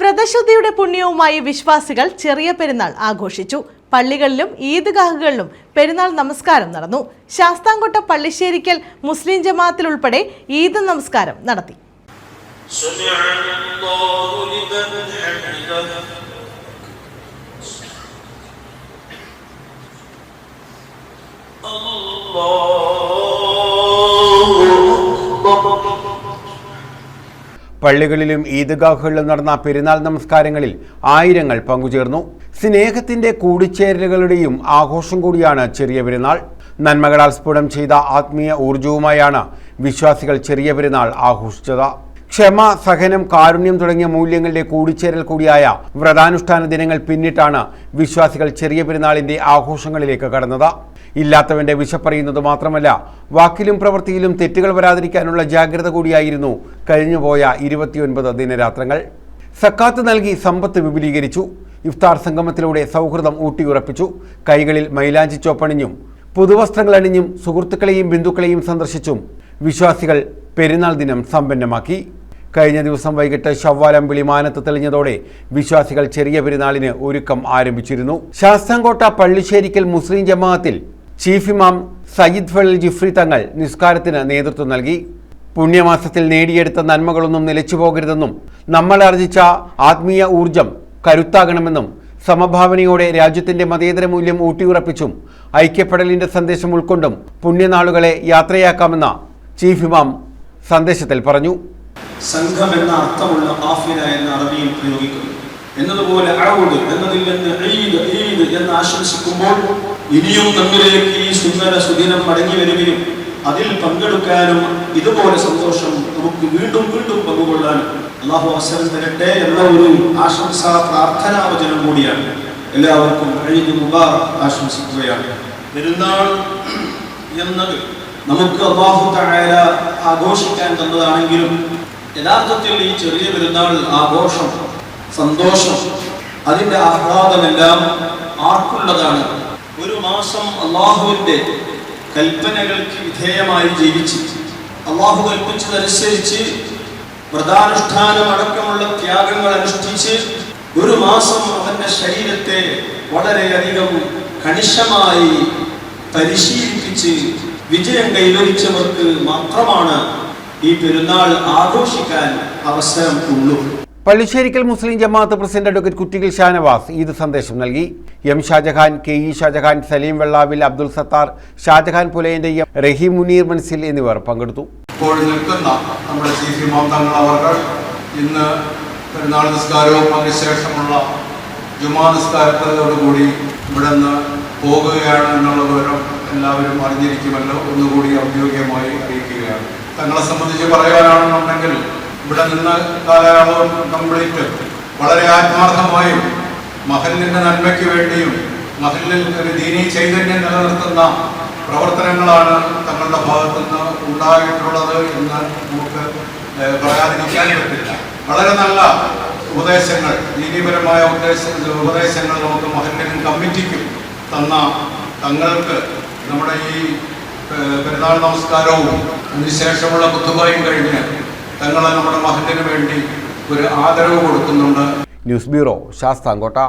വ്രതശുദ്ധിയുടെ പുണ്യവുമായി വിശ്വാസികൾ ചെറിയ പെരുന്നാൾ ആഘോഷിച്ചു. പള്ളികളിലും ഈദ്ഗാഹുകളിലും പെരുന്നാൾ നമസ്കാരം നടന്നു. ശാസ്താംകോട്ട പള്ളിശ്ശേരിക്കൽ മുസ്ലിം ജമാഅത്തിൽ ഉൾപ്പെടെ ഈദ് നമസ്കാരം നടത്തി. പള്ളികളിലും ഈദ്ഗാഹുകളിലും നടന്ന പെരുന്നാൾ നമസ്കാരങ്ങളിൽ ആയിരങ്ങൾ പങ്കുചേർന്നു. സ്നേഹത്തിന്റെ കൂടിച്ചേരലുകളുടെയും ആഘോഷം കൂടിയാണ് ചെറിയ പെരുന്നാൾ. നന്മകളാൽ സ്ഫുടം ചെയ്ത ആത്മീയ ഊർജവുമായാണ് വിശ്വാസികൾ ചെറിയ പെരുന്നാൾ ആഘോഷിച്ചത്. ക്ഷമ, സഹനം, കാരുണ്യം തുടങ്ങിയ മൂല്യങ്ങളുടെ കൂടിച്ചേരൽ കൂടിയായ വ്രതാനുഷ്ഠാന ദിനങ്ങൾ പിന്നിട്ടാണ് വിശ്വാസികൾ ചെറിയ പെരുന്നാളിന്റെ ആഘോഷങ്ങളിലേക്ക് കടന്നത്. ഇല്ലാത്തവന്റെ വിശപ്പറിയുന്നത് മാത്രമല്ല, വാക്കിലും പ്രവൃത്തിയിലും തെറ്റുകൾ വരാതിരിക്കാനുള്ള ജാഗ്രത കൂടിയായിരുന്നു കഴിഞ്ഞുപോയ 29 ദിനരാത്രങ്ങൾ. സക്കാത്ത് നൽകി സമ്പത്ത് വിപുലീകരിച്ചു. ഇഫ്താർ സംഗമത്തിലൂടെ സൗഹൃദം ഊട്ടിയുറപ്പിച്ചു. കൈകളിൽ മൈലാഞ്ചി ചോപ്പണിഞ്ഞും പുതുവസ്ത്രങ്ങൾ അണിഞ്ഞും സുഹൃത്തുക്കളെയും ബന്ധുക്കളെയും സന്ദർശിച്ചും വിശ്വാസികൾ പെരുന്നാൾ ദിനം സമ്പന്നമാക്കി. കഴിഞ്ഞ ദിവസം വൈകിട്ട് ശവ്വാൽ അമ്പിളി മാനത്ത് തെളിഞ്ഞതോടെ വിശ്വാസികൾ ചെറിയ പെരുന്നാളിന് ഒരുക്കം ആരംഭിച്ചിരുന്നു. ശാസ്താംകോട്ട പള്ളിശ്ശേരിക്കൽ മുസ്ലിം ജമാഅത്തിൽ ചീഫ് ഇമാം സയ്യിദ് ഫളൽ ജിഫ്രി തങ്ങൾ നിസ്കാരത്തിന് നേതൃത്വം നൽകി. പുണ്യമാസത്തിൽ നേടിയെടുത്ത നന്മകളൊന്നും നിലച്ചു പോകരുതെന്നും നമ്മൾ ആർജിച്ച ആത്മീയ ഊർജം കരുത്താകണമെന്നും സമഭാവനയോടെ രാജ്യത്തിന്റെ മതേതര മൂല്യം ഊട്ടിയുറപ്പിച്ചും ഐക്യപ്പെടലിന്റെ സന്ദേശം ഉൾക്കൊണ്ടും പുണ്യനാളുകളെ യാത്രയാക്കാമെന്ന ചീഫ് ഇമാം സന്ദേശത്തിൽ പറഞ്ഞു. സംഘം എന്ന അർത്ഥമുള്ള ഖാഫില എന്ന അറബിയിൽ പ്രയോഗിക്കുന്നു. എന്നതുപോലെ അഊദ് എന്നതിൽ നിന്ന് ഈദ് എന്ന് ആശംസിക്കുമ്പോൾ ഇനിയും നമ്മിലേക്ക് ഈ സുന്ദര സുദിനം മടങ്ങി വരികയും അതിൽ പങ്കെടുക്കാനും ഇതുപോലെ സന്തോഷം നമുക്ക് വീണ്ടും വീണ്ടും പങ്കുകൊള്ളാനും അല്ലാഹു അവസരം തരട്ടെ എന്ന ഒരു ആശംസാ പ്രാർത്ഥനാവചനം കൂടിയാണ്. എല്ലാവർക്കും ഈദ് മുബാറക് ആശംസിക്കുകയാണ്. പെരുന്നാൾ എന്നത് നമുക്ക് അല്ലാഹു തആല ആഘോഷിക്കാൻ തന്നതാണെങ്കിലും യഥാർത്ഥത്തിൽ ഈ ചെറിയ പെരുന്നാൾ ആഘോഷം, സന്തോഷം, അതിൻ്റെ ആഹ്ലാദമെല്ലാം ആർക്കുള്ളതാണ്? ഒരു മാസം അള്ളാഹുവിൻ്റെ കൽപ്പനകൾക്ക് വിധേയമായി ജീവിച്ച് അള്ളാഹു കൽപ്പിച്ചതനുസരിച്ച് വ്രതാനുഷ്ഠാനം അടക്കമുള്ള ത്യാഗങ്ങൾ അനുഷ്ഠിച്ച് ഒരു മാസം അവൻ്റെ ശരീരത്തെ വളരെയധികം കണിശമായി പരിശീലിപ്പിച്ച് വിജയം കൈവരിച്ചവർക്ക് മാത്രമാണ് ഈ പെരുന്നാൾ ആഘോഷിക്കാൻ അവസരം ഉള്ളൂ. പള്ളിശ്ശേരിക്കൽ മുസ്ലിം ജമാഅത്ത് പ്രസിഡന്റ് അഡ്വക്കേറ്റ് കുറ്റിയിൽ ഷാനവാസ് ഈദ് സന്ദേശം നൽകി. എം ഷാജഹാൻ, KE ഷാജഹാൻ, സലീം വെള്ളാവിൽ, അബ്ദുൽ സത്താർ, ഷാജഹാൻ പുലയന്റെ, റഹീം മുനീർ മൻസിൽ എന്നിവർ പങ്കെടുത്തു. ഇപ്പോൾ നിൽക്കുന്ന നമ്മുടെ ചീഫ് ഇമാം തങ്ങൾ അവർ ഇന്ന് പെരുന്നാൾ നിസ്കാരവും അതിനുശേഷമുള്ള ജുമാ നിസ്കാരത്തോടുകൂടി ഇവിടെ നിന്ന് പോകുകയാണ് എന്നുള്ള വിവരം എല്ലാവരും അറിഞ്ഞിരിക്കുമല്ലോ. ഒന്നുകൂടി ഔദ്യോഗികമായി അറിയിക്കുകയാണ്. തങ്ങളെ സംബന്ധിച്ച് പറയാനാണെന്നുണ്ടെങ്കിൽ ഇവിടെ നിന്ന് കാലയളവ് കംപ്ലീറ്റ് വളരെ ആത്മാർത്ഥമായും മഹല്ലിന്റെ നന്മയ്ക്ക് വേണ്ടിയും മഹല്ലിൽ ഒരു ദീനീ ചൈതന്യം നിലനിർത്തുന്ന പ്രവർത്തനങ്ങളാണ് തങ്ങളുടെ ഭാഗത്തു നിന്ന് ഉണ്ടായിട്ടുള്ളത് എന്ന് നമുക്ക് പറയാതിരിക്കാൻ പറ്റില്ല. വളരെ നല്ല ഉപദേശങ്ങൾ, ദീനീപരമായ ഉപദേശങ്ങൾ നമുക്ക് മഹല്ലിനും കമ്മിറ്റിക്കും തന്ന തങ്ങൾക്ക് നമ്മുടെ ഈ പെരുന്നാൾ നമസ്കാരവും അതിനുശേഷമുള്ള കുത്തുബയും കഴിഞ്ഞ് തങ്ങൾ നമ്മുടെ മഹല്ലിന് വേണ്ടി ഒരു ആദരവ് കൊടുക്കുന്നുണ്ട്. News bureau, Sasthamkotta.